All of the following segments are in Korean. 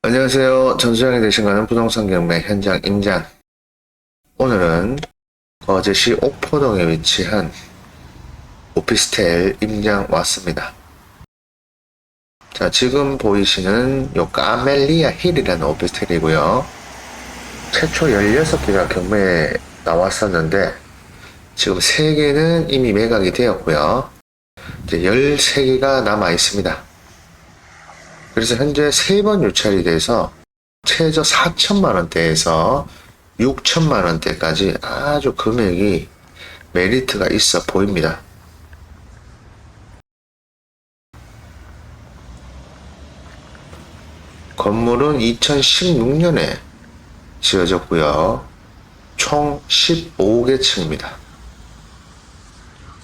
안녕하세요. 전수장이 되신가는 부동산 경매 현장 임장. 오늘은 거제시 옥포동에 위치한 오피스텔 임장 왔습니다. 자, 지금 보이시는 요 까멜리아 힐이라는 오피스텔이고요. 최초 16개가 경매에 나왔었는데 지금 3개는 이미 매각이 되었고요. 이제 13개가 남아 있습니다. 그래서 현재 3번 유찰이 돼서 최저 4천만 원대에서 6천만 원대까지 아주 금액이 메리트가 있어 보입니다. 건물은 2016년에 지어졌고요. 총 15개 층입니다.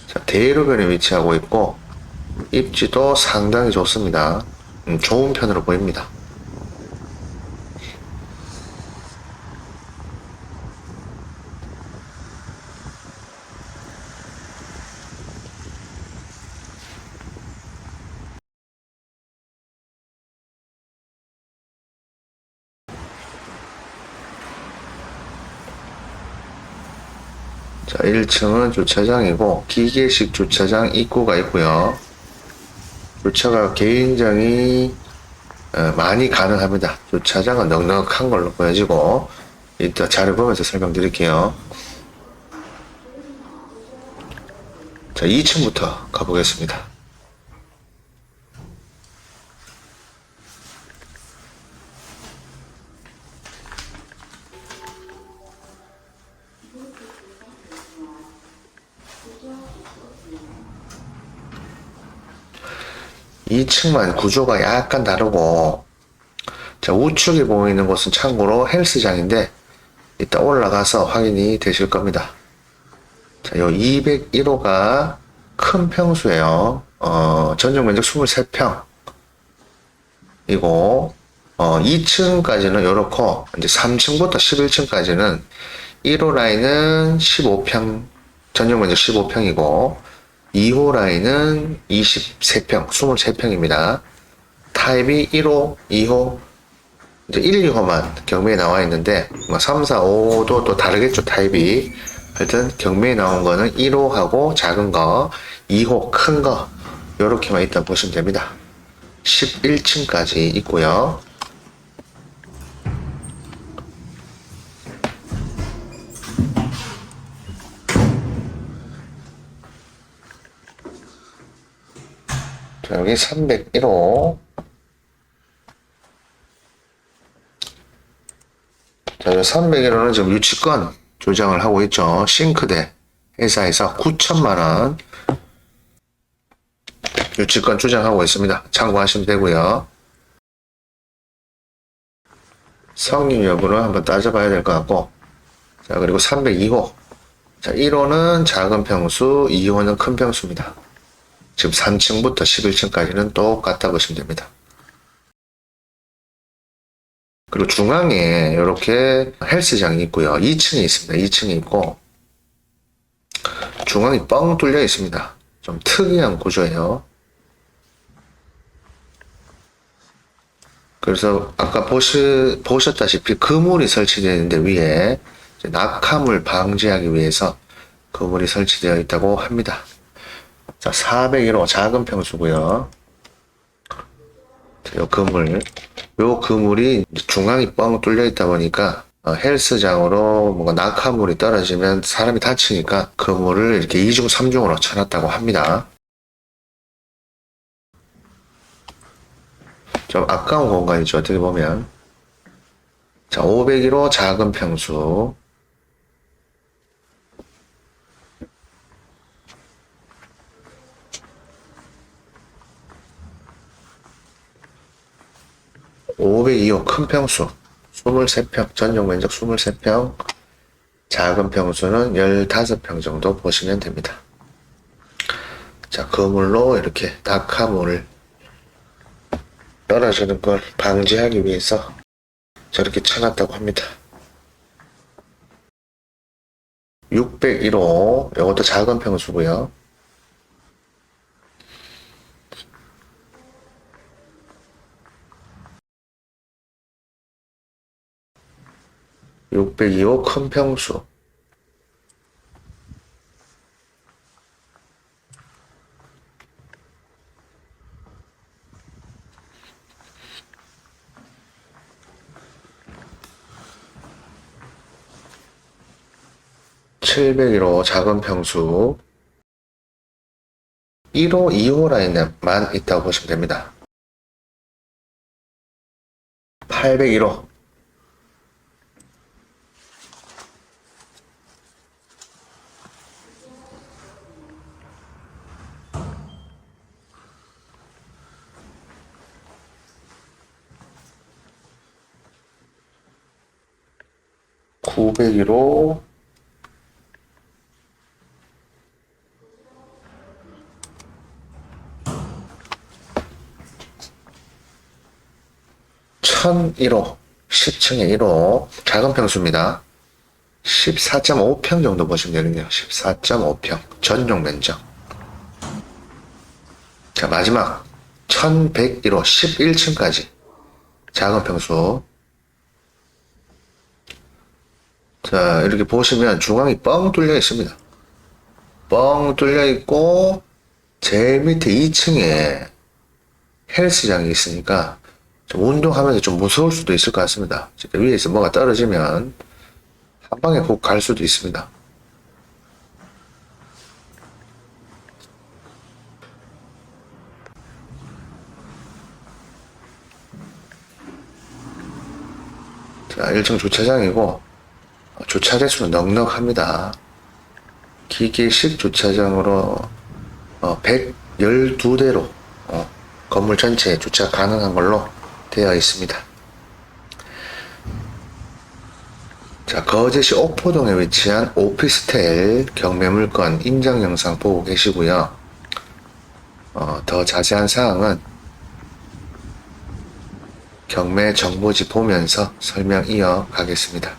자, 대로변에 위치하고 있고 입지도 상당히 좋습니다. 좋은 편으로 보입니다. 자, 1층은 주차장이고 기계식 주차장 입구가 있고요. 주차가 개인정이 많이 가능합니다. 주차장은 넉넉한 걸로 보여지고 이따 자료 보면서 설명드릴게요. 자, 2층부터 가보겠습니다. 이 층만 구조가 약간 다르고, 자, 우측에 보이는 곳은 참고로 헬스장인데 이따 올라가서 확인이 되실 겁니다. 자, 요 201호가 큰 평수예요. 전용 면적 23평. 이고 2층까지는 요렇고 이제 3층부터 11층까지는 1호 라인은 15평, 전용 면적 15평이고 2호 라인은 23평, 23평입니다. 타입이 1호, 2호, 이제 1, 2호만 경매에 나와 있는데, 3, 4, 5도 또 다르겠죠, 타입이. 하여튼, 경매에 나온 거는 1호하고 작은 거, 2호 큰 거, 요렇게만 일단 보시면 됩니다. 11층까지 있고요. 자, 여기 301호. 자, 301호는 지금 유치권 조정을 하고 있죠. 싱크대 회사에서 9천만 원 유치권 조정하고 있습니다. 참고하시면 되고요. 성립 여부는 한번 따져봐야 될 것 같고, 자, 그리고 302호. 자, 1호는 작은 평수, 2호는 큰 평수입니다. 지금 3층부터 11층까지는 똑같다 보시면 됩니다. 그리고 중앙에 이렇게 헬스장이 있고요. 2층이 있습니다. 2층이 있고, 중앙이 뻥 뚫려 있습니다. 좀 특이한 구조예요. 그래서 아까 보셨다시피 그물이 설치되어 있는데 위에 낙하물 방지하기 위해서 그물이 설치되어 있다고 합니다. 자, 401호 작은 평수고요. 요 그물이 중앙이 뻥 뚫려 있다 보니까 헬스장으로 뭔가 낙하물이 떨어지면 사람이 다치니까 그물을 이렇게 2중 3중으로 쳐놨다고 합니다. 좀 아까운 공간이죠, 어떻게 보면. 자, 501호 작은 평수. 502호 큰 평수. 23평, 전용 면적 23평. 작은 평수는 15평 정도 보시면 됩니다. 자, 그물로 이렇게 낙하물을 떨어지는 걸 방지하기 위해서 저렇게 쳐놨다고 합니다. 601호, 이것도 작은 평수고요. 602호 큰 평수. (701호) 작은 평수. 1호, 2호 라인에만 있다고 보시면 됩니다. 801호. (901호) 1001호 10층에 1호 작은 평수입니다. 14.5평 정도 보시면 되겠네요. 14.5평 전용 면적. 자, 마지막 1101호 11층까지 작은 평수. 자, 이렇게 보시면 중앙이 뻥 뚫려 있습니다. 뻥 뚫려 있고 제일 밑에 2층에 헬스장이 있으니까 좀 운동하면서 좀 무서울 수도 있을 것 같습니다. 위에서 뭐가 떨어지면 한 방에 꼭 갈 수도 있습니다. 자, 1층 주차장이고 주차 대수는 넉넉합니다. 기계식 주차장으로 112대로 건물 전체에 주차 가능한 걸로 되어 있습니다. 자, 거제시 옥포동에 위치한 오피스텔 경매물건 인증 영상 보고 계시고요. 더 자세한 사항은 경매 정보지 보면서 설명 이어가겠습니다.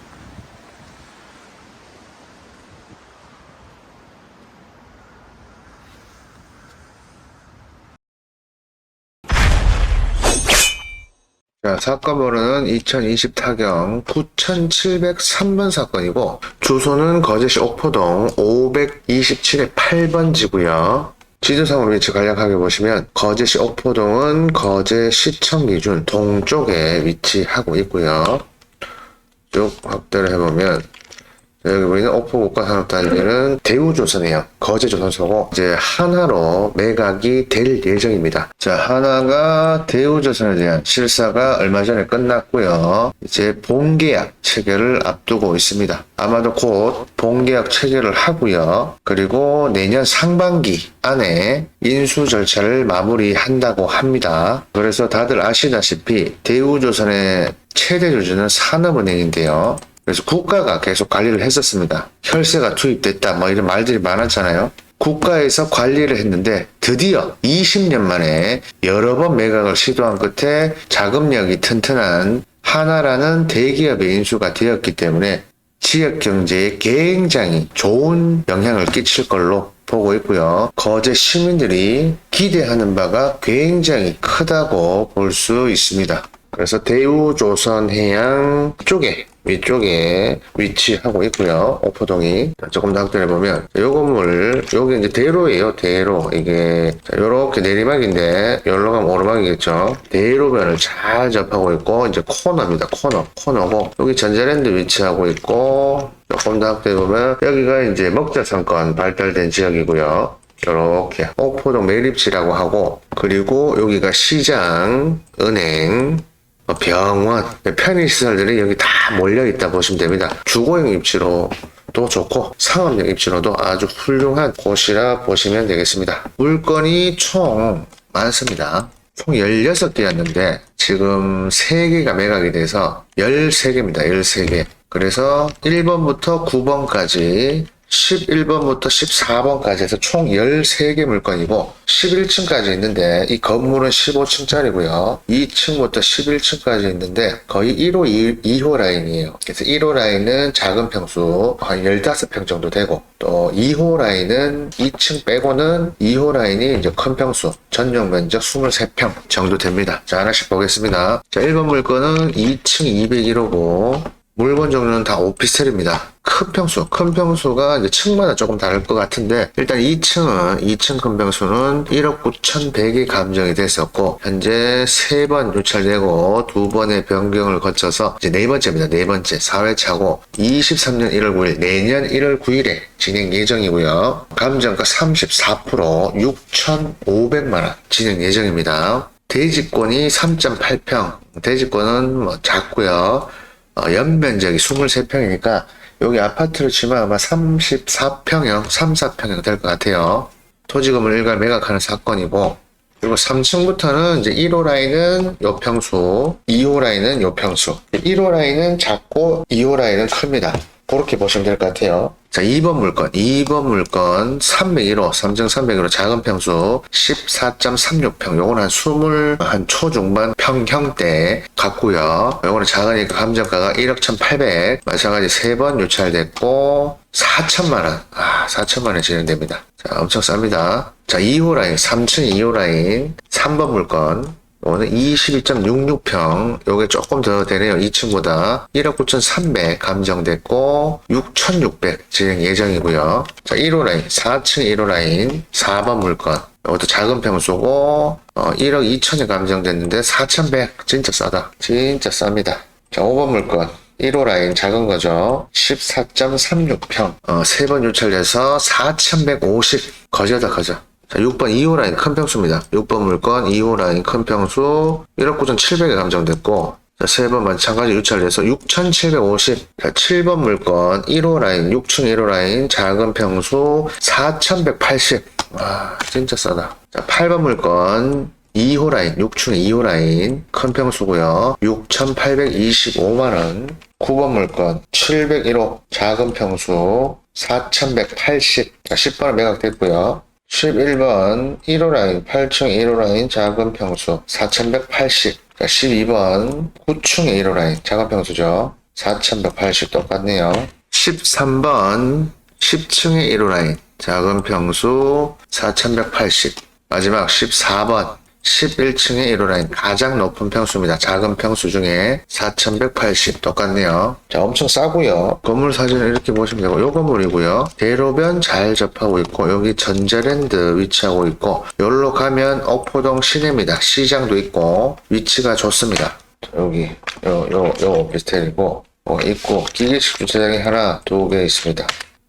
자, 사건 번호는 2020 타경 9703번 사건이고 주소는 거제시 옥포동 527의 8번지고요. 지도상으로 위치 간략하게 보시면 거제시 옥포동은 거제시청 기준 동쪽에 위치하고 있고요. 쭉 확대를 해보면 여기 보이는 옥포국가산업단지는 대우조선이에요. 거제조선소고 이제 하나로 매각이 될 예정입니다. 자, 하나가 대우조선에 대한 실사가 얼마 전에 끝났고요. 이제 본계약 체결을 앞두고 있습니다. 아마도 곧 본계약 체결을 하고요. 그리고 내년 상반기 안에 인수 절차를 마무리한다고 합니다. 그래서 다들 아시다시피 대우조선의 최대 주주는 산업은행인데요. 그래서 국가가 계속 관리를 했었습니다. 혈세가 투입됐다 뭐 이런 말들이 많았잖아요. 국가에서 관리를 했는데 드디어 20년 만에 여러 번 매각을 시도한 끝에 자금력이 튼튼한 하나라는 대기업의 인수가 되었기 때문에 지역 경제에 굉장히 좋은 영향을 끼칠 걸로 보고 있고요. 거제 시민들이 기대하는 바가 굉장히 크다고 볼 수 있습니다. 그래서 대우조선해양 쪽에 위쪽에 위치하고 있고요. 옥포동이. 조금 더 확대해보면 이 건물 여기 이제 대로예요. 대로. 이게 요렇게 내리막인데 여기로 가면 오르막이겠죠. 대로변을 잘 접하고 있고 이제 코너입니다. 코너고 여기 전자랜드 위치하고 있고 조금 더 확대해보면 여기가 이제 먹자상권 발달된 지역이고요. 이렇게 옥포동 매립지라고 하고 그리고 여기가 시장, 은행, 병원, 편의시설들이 여기 다 몰려있다 보시면 됩니다. 주거용 입지로도 좋고 상업용 입지로도 아주 훌륭한 곳이라 보시면 되겠습니다. 물건이 총 많습니다. 총 16개였는데 지금 3개가 매각이 돼서 13개입니다. 13개. 그래서 1번부터 9번까지 11번부터 14번까지 해서 총 13개 물건이고 11층까지 있는데 이 건물은 15층짜리고요. 2층부터 11층까지 있는데 거의 1호, 2호 라인이에요. 그래서 1호 라인은 작은 평수 한 15평 정도 되고 또 2호 라인은 2층 빼고는 2호 라인이 이제 큰 평수 전용 면적 23평 정도 됩니다. 자, 하나씩 보겠습니다. 자, 1번 물건은 2층 201호고 물건 종류는 다 오피스텔입니다. 큰 평수가 이제 층마다 조금 다를 것 같은데, 일단 2층 큰 평수는 1억 9,100이 감정이 됐었고, 현재 3번 유찰되고 2번의 변경을 거쳐서 이제 네 번째입니다. 네 번째 4회차고 23년 1월 9일, 내년 1월 9일에 진행 예정이고요. 감정가 34% 6,500만원 진행 예정입니다. 대지권이 3.8평, 대지권은 뭐 작고요. 연면적이 23평이니까 여기 아파트를 치면 아마 34평형, 4평형 될 것 같아요. 토지금을 일괄 매각하는 사건이고, 그리고 3층부터는 이제 1호 라인은 요 평수, 2호 라인은 요 평수. 1호 라인은 작고 2호 라인은 큽니다. 그렇게 보시면 될 것 같아요. 자, 2번 물건 301호, 3층 301호 작은 평수 14.36평. 요거는 한 초중반 평형대 같고요. 요거는 작으니까 감정가가 1억 1,800. 마찬가지 3번 유찰됐고 4천만원. 4천만원 진행됩니다. 자, 엄청 쌉니다. 자, 2호 라인, 3층 2호 라인 3번 물건. 오늘 22.66평, 요게 조금 더 되네요. 2층보다 1억 9,300 감정됐고 6,600 진행 예정이고요. 자, 1호 라인, 4층 1호 라인 4번 물건, 이것도 작은 평수고 1억 2천에 감정됐는데 4,100. 진짜 싸다. 진짜 쌉니다. 자, 5번 물건 1호 라인 작은 거죠. 14.36평, 3번 유찰돼서 4,150. 거저다 거저. 자, 6번 2호 라인 큰 평수입니다. 6번 물건 2호 라인 큰 평수 1억 9,700에 감정됐고, 자, 3번 마찬가지 유찰돼서 6,750. 자, 7번 물건 1호 라인 6층 1호 라인 작은 평수 4,180. 와, 진짜 싸다. 자, 8번 물건 2호 라인 6층 2호 라인 큰 평수고요. 6,825만원. 9번 물건 701호 작은 평수 4,180. 자, 10번은 매각됐고요. 11번 1호 라인 8층 1호 라인 작은 평수 4,180. 12번 9층 1호 라인 작은 평수죠. 4,180 똑같네요. 13번 10층의 1호 라인 작은 평수 4,180. 마지막 14번 11층의 1호 라인 가장 높은 평수입니다. 작은 평수 중에 4,180 똑같네요. 자, 엄청 싸고요. 건물 사진을 이렇게 보시면 되고, 요 건물이고요. 대로변 잘 접하고 있고, 여기 전자랜드 위치하고 있고, 여기로 가면 옥포동 시내입니다. 시장도 있고 위치가 좋습니다. 여기 요 오피스텔이고, 있고 기계식 주차장이 하나, 두 개 있습니다.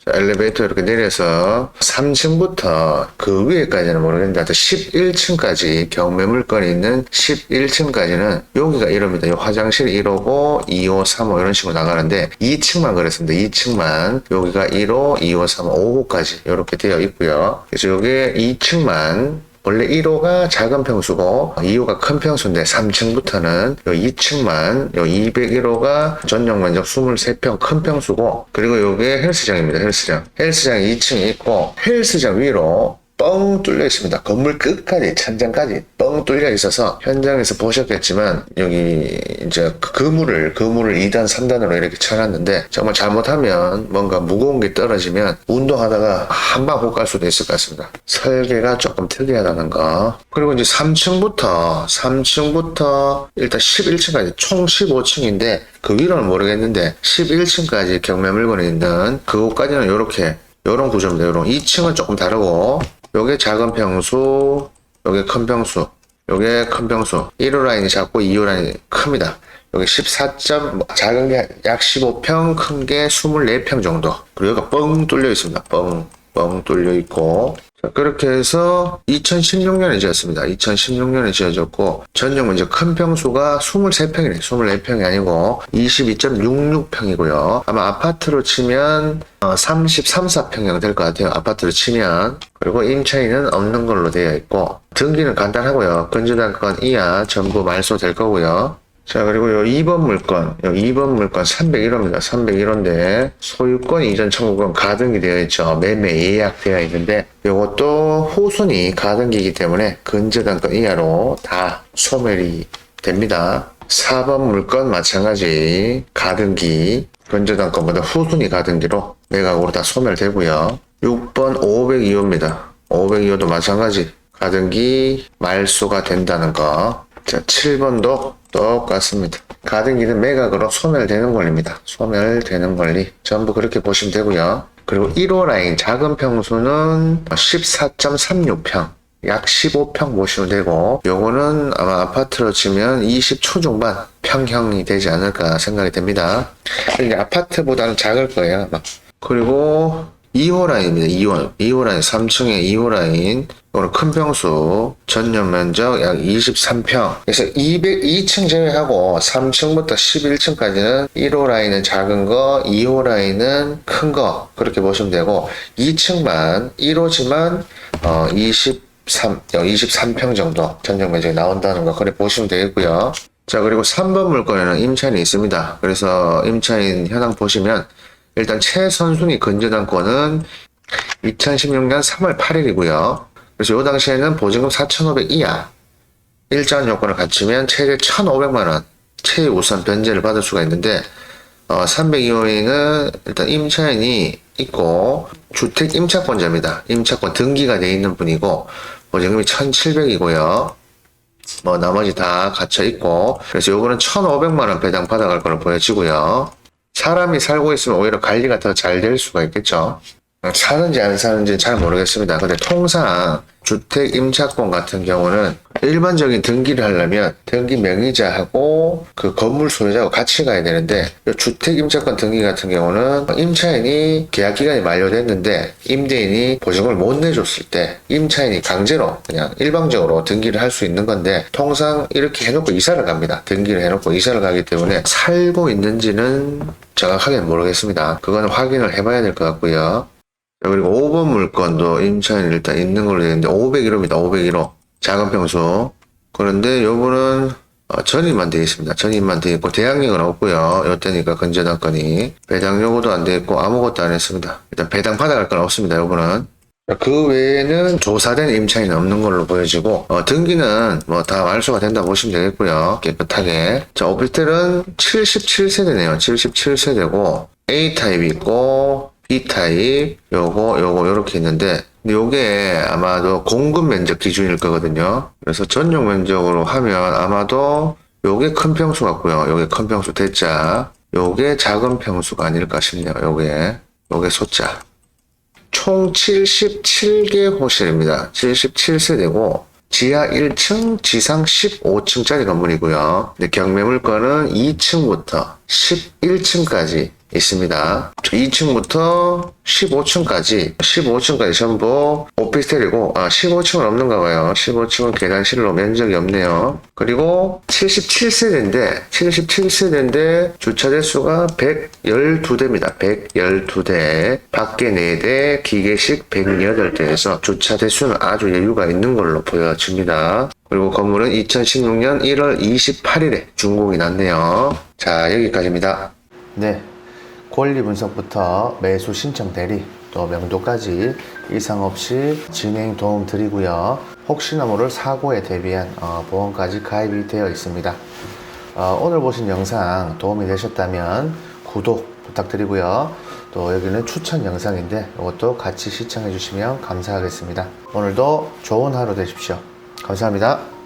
엘리베이터 이렇게 내려서 3층부터 그 위에까지는 모르겠는데 하여튼 11층까지 경매 물건이 있는 11층까지는 여기가 1호입니다. 요 화장실 1호고 2호, 3호 이런 식으로 나가는데 2층만 그랬습니다. 2층만 여기가 1호, 2호, 3호, 5호까지 이렇게 되어 있고요. 그래서 여기 2층만 원래 1호가 작은 평수고 2호가 큰 평수인데 3층부터는 요 2층만 요 201호가 전용 면적 23평 큰 평수고, 그리고 요게 헬스장입니다. 헬스장 2층에 있고 헬스장 위로 뻥 뚫려 있습니다. 건물 끝까지 천장까지 뻥 뚫려 있어서 현장에서 보셨겠지만 여기 이제 그물을 2단 3단으로 이렇게 쳐놨는데, 정말 잘못하면 뭔가 무거운 게 떨어지면 운동하다가 한 방 훅 갈 수도 있을 것 같습니다. 설계가 조금 특이하다는 거. 그리고 이제 3층부터 일단 11층까지 총 15층인데 그 위로는 모르겠는데 11층까지 경매 물건이 있는 그곳까지는 요런 구조입니다. 요런 2층은 조금 다르고, 요게 작은 평수, 요게 큰 평수, 요게 큰 평수. 1호 라인이 작고 2호 라인이 큽니다. 여기 작은 게 약 15평, 큰 게 24평 정도. 그리고 여기가 뻥 뚫려 있습니다. 뻥 뚫려 있고. 자, 그렇게 해서 2016년에 지었습니다. 2016년에 지어졌고, 전용 면적 큰 평수가 23평이네. 24평이 아니고 22.66평이고요. 아마 아파트로 치면 33, 4평형 될 것 같아요. 아파트로 치면. 그리고 임차인은 없는 걸로 되어 있고, 등기는 간단하고요. 근저당권 이하 전부 말소될 거고요. 자, 그리고 요 2번 물건 301호입니다. 301호인데 소유권 이전 청구권 가등기 되어 있죠. 매매 예약되어 있는데 요것도 후순위 가등기이기 때문에 근저당권 이하로 다 소멸이 됩니다. 4번 물건 마찬가지 가등기 근저당권보다 후순위 가등기로 매각으로 다 소멸되고요. 6번 502호입니다. 502호도 마찬가지 가등기 말소가 된다는 거. 자, 7번도 똑같습니다. 가등기는 매각으로 소멸되는 권리입니다. 소멸되는 권리. 전부 그렇게 보시면 되고요. 그리고 1호 라인 작은 평수는 14.36평. 약 15평 보시면 되고, 요거는 아마 아파트로 치면 20 초중반 평형이 되지 않을까 생각이 됩니다. 이게 아파트보다는 작을 거예요, 아마. 그리고 2호 라인입니다. 2호 라인 3층에 2호 라인. 이거는 큰 평수, 전용 면적 약 23평. 그래서 2층 제외하고 3층부터 11층까지는 1호 라인은 작은 거, 2호 라인은 큰 거. 그렇게 보시면 되고, 2층만 1호지만 23평 정도 전용 면적이 나온다는 거 그래 보시면 되겠고요. 자, 그리고 3번 물건에는 임차인이 있습니다. 그래서 임차인 현황 보시면 일단 최선순위 건재당권은 2016년 3월 8일이고요. 그래서 이 당시에는 보증금 4,500 이하, 일정한 요건을 갖추면 최대 1,500만원 최우선 변제를 받을 수가 있는데, 302호에는 일단 임차인이 있고, 주택 임차권자입니다. 임차권 등기가 돼 있는 분이고, 보증금이 1,700이고요. 나머지 다 갇혀 있고, 그래서 요거는 1,500만원 배당 받아갈 걸로 보여지고요. 사람이 살고 있으면 오히려 관리가 더 잘 될 수가 있겠죠. 사는지 안 사는지는 잘 모르겠습니다. 근데 통상 주택 임차권 같은 경우는 일반적인 등기를 하려면 등기 명의자하고 그 건물 소유자하고 같이 가야 되는데, 주택 임차권 등기 같은 경우는 임차인이 계약 기간이 만료됐는데 임대인이 보증금을 못 내줬을 때 임차인이 강제로 그냥 일방적으로 등기를 할 수 있는 건데, 통상 이렇게 해놓고 이사를 갑니다. 등기를 해놓고 이사를 가기 때문에 살고 있는지는 정확하게 모르겠습니다. 그거는 확인을 해봐야 될 것 같고요. 그리고 5번 물건도 임차인이 일단 있는 걸로 되어 있는데 501호입니다. 501호 작은 평수. 그런데 요거는 전입만 되어 있습니다. 전입만 되어 있고 대항력은 없고요. 요때니까 건재당권이 배당 요구도 안 되어 있고 아무것도 안 했습니다. 일단 배당 받아갈 건 없습니다. 요거는. 그 외에는 조사된 임차인은 없는 걸로 보여지고, 등기는 다 완수가 된다 보시면 되겠고요. 깨끗하게. 자, 오피스텔은 77세대네요. 77세대고 A타입이 있고 B타입, 요렇게 있는데, 요게 아마도 공급 면적 기준일 거거든요. 그래서 전용 면적으로 하면 아마도 요게 큰 평수 같고요. 요게 큰 평수 대자, 요게 작은 평수가 아닐까 싶네요. 요게 소자. 총 77개 호실입니다. 77세대고, 지하 1층, 지상 15층짜리 건물이고요. 근데 경매 물건은 2층부터 11층까지 있습니다. 2층부터 15층까지 전부 오피스텔이고, 15층은 없는가 봐요. 15층은 계단실로 면적이 없네요. 그리고 77세대인데 주차 대수가 112대입니다. 112대. 밖에 4대, 기계식 108대에서 주차 대수는 아주 여유가 있는 걸로 보여집니다. 그리고 건물은 2016년 1월 28일에 준공이 났네요. 자, 여기까지입니다. 네. 권리 분석부터 매수 신청 대리 또 명도까지 이상 없이 진행 도움 드리고요. 혹시나 모를 사고에 대비한 보험까지 가입이 되어 있습니다. 오늘 보신 영상 도움이 되셨다면 구독 부탁드리고요. 또 여기는 추천 영상인데 이것도 같이 시청해 주시면 감사하겠습니다. 오늘도 좋은 하루 되십시오. 감사합니다.